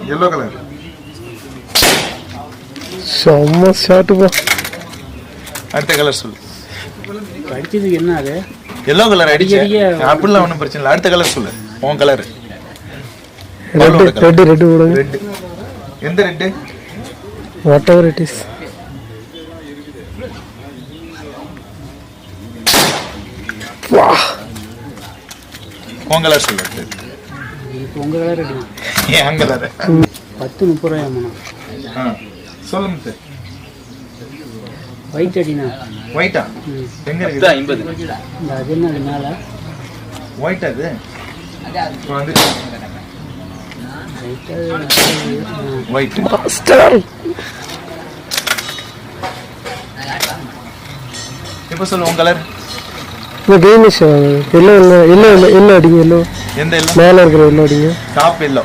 yellow color. செம்ம shot பா. அடுத்த கலர் சொல்லு. அடிச்சது என்ன அது? yellow color அடிச்சே. அப்படிலாம் ஒண்ணும் பிரச்சனை இல்ல. அடுத்த கலர் சொல்லு. உன் கலர். ரெட் போடுங்க. ரெட். எந்த ரெட்? whatever it is. வா. உன் கலர் சொல்லு. உங்க கலர் அடி. என் கலர். 10-30 ரூபாயாமா. சொல்லுங்க சார். ஒயிட் அடினா. ஒயிட்டா? எங்க இருக்கு? 50. இந்த அது என்ன அது மேல? ஒயிட் அது. வந்து ஒயிட். மாஸ்டர். இப்போ சொல்லு உன் கலர். இந்த கிரீனிஷ் எல்லோ அடிங்க எல்லோ. எந்த எல்லோ? மேல இருக்கிற எல்லோ அடிங்க. Top yellow.